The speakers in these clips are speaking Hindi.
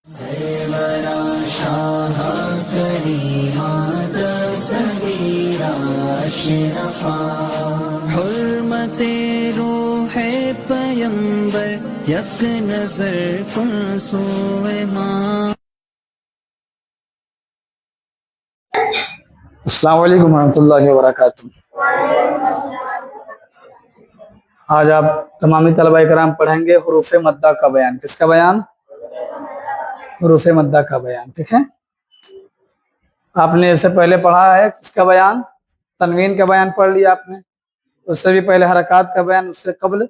सरवरा शाह करीमात सगीरा अशरफा हुर्मते रूहे पैगंबर यक नजर कुन सोए मां। अस्सलाम वालेकुम रहमतुल्लाहि व बरकातुहू। आज आप तमामी तलबा कराम पढ़ेंगे हुरूफ मद्दा का बयान। किसका बयान? हुरूफ मद्दा का बयान। ठीक है, आपने इससे पहले पढ़ा है किसका बयान? तनवीन का बयान पढ़ लिया आपने। उससे भी पहले हरकात का बयान, उससे कबल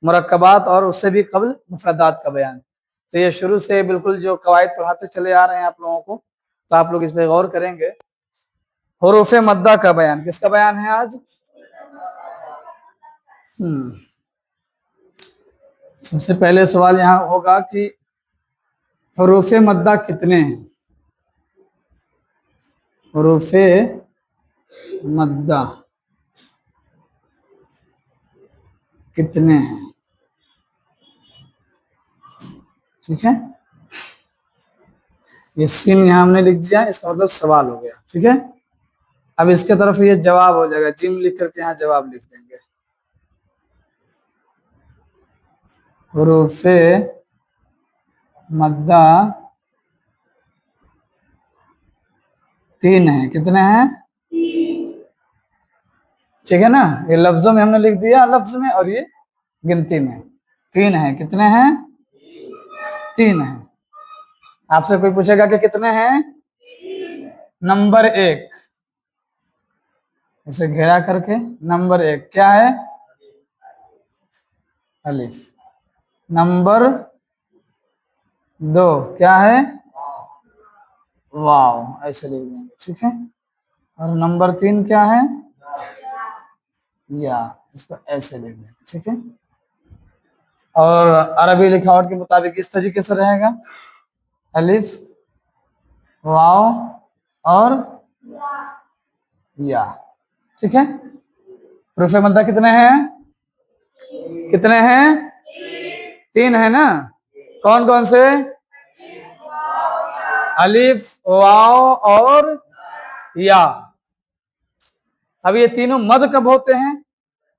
मुरक्कबात और उससे भी कबल मुफरदात का बयान। तो ये शुरू से बिल्कुल जो कवायद पढ़ाते चले आ रहे हैं आप लोगों को, तो आप लोग इस पर गौर करेंगे। हुरूफ मद्दा का बयान, किसका बयान है आज? सबसे पहले सवाल यहाँ होगा कि हुरूफ मद्दा कितने हैं? हुरूफ मद्दा कितने हैं? ठीक है, ये सीन यहाँ हमने लिख दिया, इसका मतलब सवाल हो गया। ठीक है, अब इसके तरफ ये जवाब हो जाएगा, जिम लिख करके यहाँ जवाब लिख देंगे। हुरूफ मद्दा 3 है। कितने हैं? ठीक है ना, ये लफ्जों में हमने लिख दिया, लफ्ज में, और ये गिनती में 3 है। कितने हैं? 3 है। आपसे कोई पूछेगा कि कितने हैं? नंबर 1, इसे घेरा करके नंबर 1 क्या है? अलिफ। नंबर 2 क्या है? वाव, ऐसे लिख देंगे। ठीक है, और नंबर 3 क्या है? या, इसको ऐसे लिख देंगे। ठीक है, और अरबी लिखावट के मुताबिक इस तरीके से रहेगा, अलिफ, वाव और या। ठीक है, हुरूफ मद्दा कितने हैं? कितने हैं? 3 है ना। कौन कौन से? अलिफ, वाव और या। अब ये तीनों मद कब होते हैं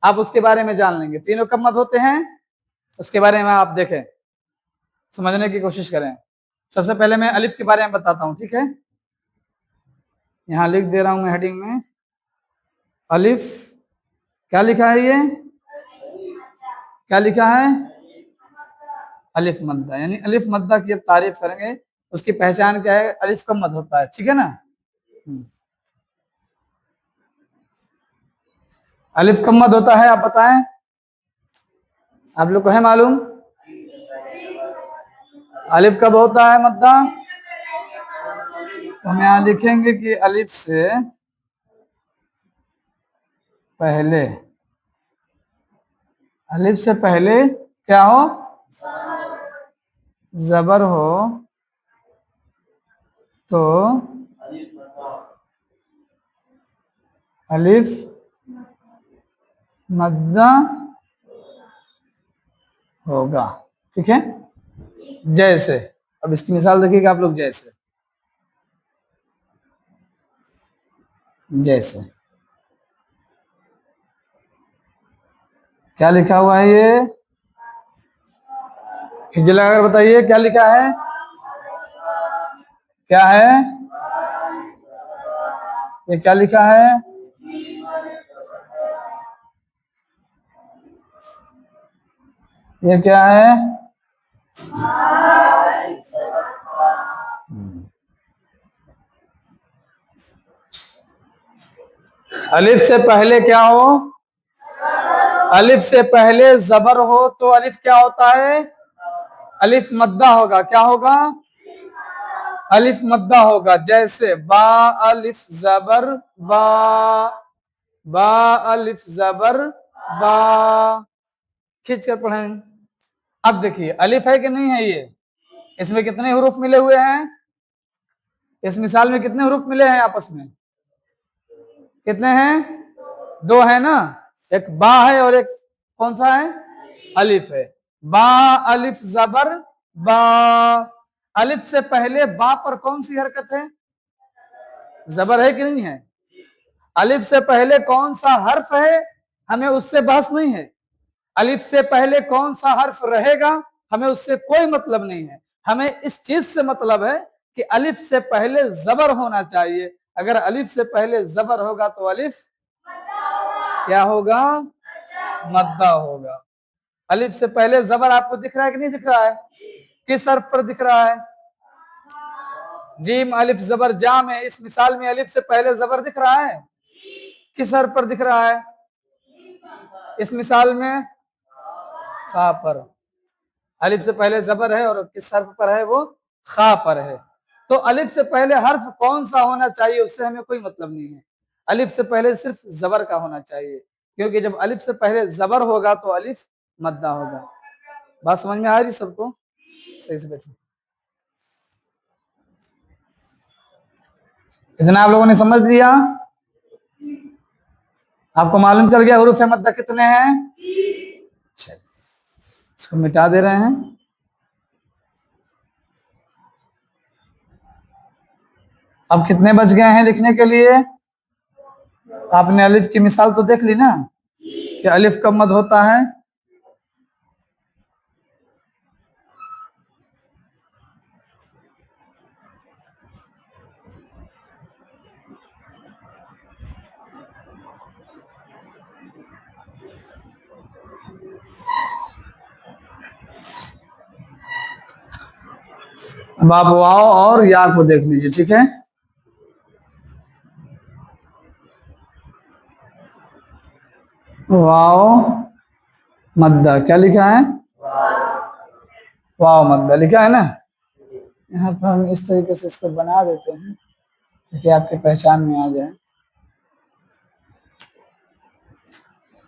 आप उसके बारे में जान लेंगे। तीनों कब मद होते हैं उसके बारे में आप देखें, समझने की कोशिश करें। सबसे पहले मैं अलिफ के बारे में बताता हूं। ठीक है, यहां लिख दे रहा हूं मैं हेडिंग में, अलिफ। क्या लिखा है? ये क्या लिखा है? अलिफ मद्दा। यानी अलिफ मद्दा की जब तारीफ करेंगे उसकी पहचान क्या है? अलिफ कब मद होता है। ठीक है ना, अलिफ कब मद होता है आप बताएं, आप लोग को है मालूम? अलिफ कब होता है मद्दा? तो हम यहाँ लिखेंगे कि अलिफ से पहले, अलिफ से पहले क्या हो? जबर हो तो अलिफ मद्दा होगा। ठीक है, जैसे, अब इसकी मिसाल देखिएगा आप लोग, जैसे जैसे क्या लिखा हुआ है? ये हिजला अगर बताइए क्या लिखा है? क्या है ये? क्या लिखा है? ये क्या है? अलिफ से पहले क्या हो? अलिफ से पहले जबर हो तो अलिफ क्या होता है? अलिफ मद्दा होगा। क्या होगा? अलिफ मद्दा होगा। जैसे बा अलिफ जबर बा, बा अलिफ जबर बा। खींच कर पढ़ें। अब देखिए अलिफ है कि नहीं है? ये इसमें कितने हुरूफ मिले हुए हैं? इस मिसाल में कितने हुरूफ मिले हैं आपस में? कितने हैं? 2 है ना। एक बा है और एक कौन सा है? अलिफ है। बा अलिफ जबर बा। अलिफ से पहले बा पर कौन सी हरकत है? जबर है कि नहीं है? अलिफ से पहले कौन सा हर्फ है, हमें उससे बहस नहीं है। अलिफ से पहले कौन सा हर्फ रहेगा, हमें उससे कोई मतलब नहीं है। हमें इस चीज से मतलब है कि अलिफ से पहले जबर होना चाहिए। अगर अलिफ से पहले जबर होगा तो अलिफ क्या होगा? मद्दा होगा। अलिफ से पहले जबर आपको दिख रहा है कि नहीं दिख रहा है? किस हर्फ पर दिख रहा है? जीम अलिफ जबर जाम है। इस मिसाल में अलिफ से पहले जबर दिख रहा है? किस हर्फ पर दिख रहा है? इस मिसाल में खा पर। अलिफ से पहले जबर है और किस हर्फ पर है? वो खा पर है। तो अलिफ से पहले हर्फ कौन सा होना चाहिए उससे हमें कोई मतलब नहीं है। अलिफ से पहले सिर्फ जबर का होना चाहिए, क्योंकि जब अलिफ से पहले जबर होगा तो अलिफ मद्दा होगा। बात समझ में आ रही सबको? सही से बैठो। इतना आप लोगों ने समझ लिया? आपको मालूम चल गया हुरूफ मद्दा कितने हैं? चलिए इसको मिटा दे रहे हैं। अब कितने बच गए हैं लिखने के लिए? आपने अलिफ की मिसाल तो देख ली ना कि अलिफ कब मद होता है? अब आप वाव और या को देख लीजिए, ठीक है? वाव मद्दा क्या लिखा है? वाव मद्दा लिखा है ना। यहाँ पर हम इस तरीके से इसको बना देते हैं ताकि आपकी पहचान में आ जाए।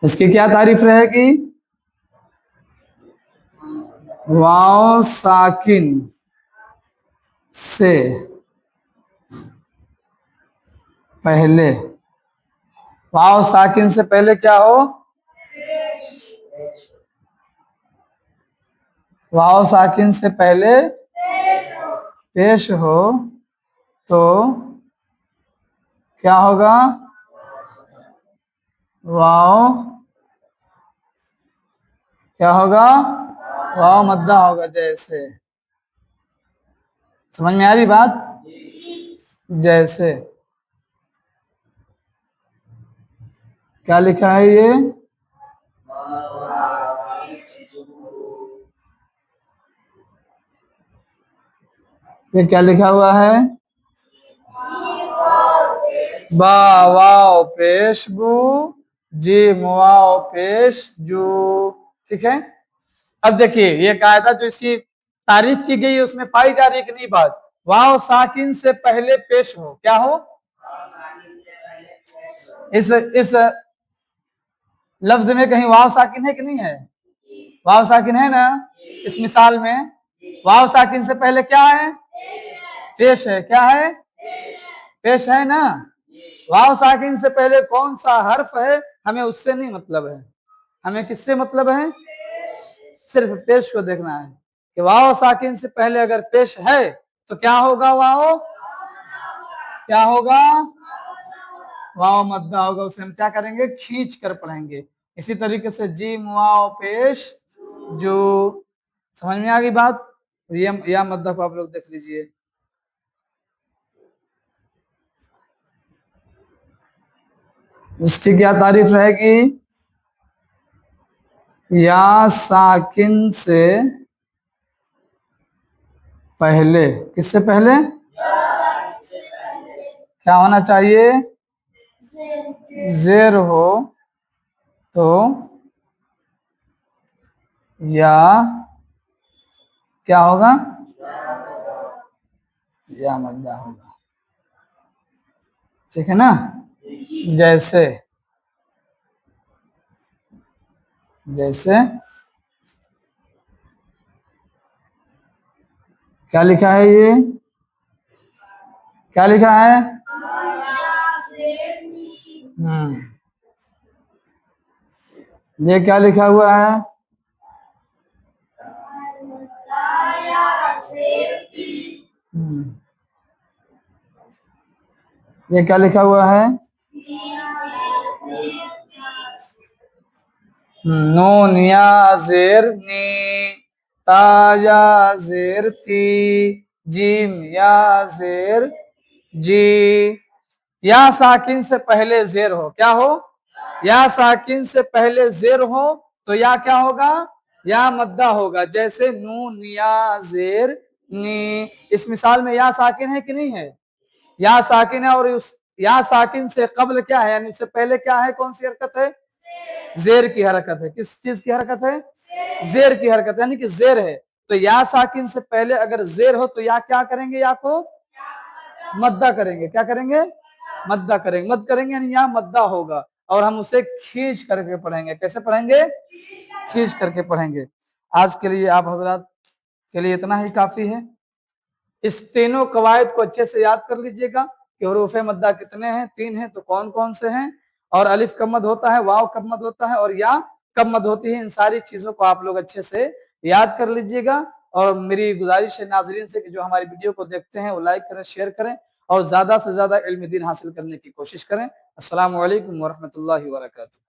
इसकी क्या तारीफ रहेगी? वाव साकिन से पहले, वाव साकिन से पहले क्या हो? वाव साकिन से पहले पेश हो तो क्या होगा? वाव क्या होगा? वाव मद्दा होगा। जैसे, समझ में आ रही बात? जैसे क्या लिखा है ये? ये क्या लिखा हुआ है? बा वाव पेश बू जी वाव पेश जू, ठीक है? अब देखिए ये कायदा जो इसकी तारीफ की गई है उसमें पाई जा रही है कि नहीं बात? वाव साकिन से पहले पेश हो, क्या हो? इस लफ्ज में कहीं वाव साकिन है कि नहीं है? वाव साकिन है ना। इस मिसाल में वाव साकिन से पहले क्या है? पेश है। क्या है? पेश है ना। वाव साकिन से पहले कौन सा हर्फ है हमें उससे नहीं मतलब है, हमें किससे मतलब है? सिर्फ पेश को देखना है कि वाव साकिन से पहले अगर पेश है तो क्या होगा? वाव क्या होगा? वाव मद्दा होगा। उसे हम क्या करेंगे? खींच कर पढ़ेंगे। इसी तरीके से जीम वाव पेश जो, समझ में आ गई बात? या मद्दा को आप लोग देख लीजिए। इसकी क्या तारीफ रहेगी? या साकिन से पहले, किससे पहले क्या होना चाहिए? जेर हो तो या क्या होगा? या मद्दा होगा, ठीक है ना? जैसे, जैसे क्या लिखा है? ये क्या लिखा है? ये क्या लिखा हुआ है? ये क्या लिखा हुआ है? नून या जेर नी, ता या जेर ती, जीम या जेर जी। या साकिन से पहले जेर हो, क्या हो? या साकिन से पहले जेर हो तो या क्या होगा? या मद्दा होगा। जैसे नून या जेर नी, इस मिसाल में या साकिन है कि नहीं है? या साकिन है, और उस या साकिन से कबल क्या है, यानी उससे पहले क्या है? कौन सी हरकत है? जेर की हरकत है। किस चीज की हरकत है? जेर की हरकत, यानी कि जेर है। तो या साकिन से पहले अगर जेर हो तो या क्या करेंगे? या को मद्दा करेंगे। क्या करेंगे? मद्दा करेंगे। मद करेंगे यानी यहाँ मद्दा होगा, और हम उसे खींच करके पढ़ेंगे। कैसे पढ़ेंगे? खींच करके पढ़ेंगे। आज के लिए आप हजरात के लिए इतना ही काफी है। इस तीनों कवायद को अच्छे से याद कर लीजिएगा कि हुरूफ मद्दा कितने हैं? 3 हैं। तो कौन कौन से हैं? और अलिफ कब मद होता है, वाव कब मद होता है, और या कब मद होती है? इन सारी चीजों को आप लोग अच्छे से याद कर लीजिएगा। और मेरी गुजारिश है नाजरीन से कि जो हमारी वीडियो को देखते हैं वो लाइक करें, शेयर करें, और ज्यादा से ज्यादा इल्म दीन हासिल करने की कोशिश करें। अस्सलामु अलैकुम वरहमतुल्लाहि वबरकातुहू।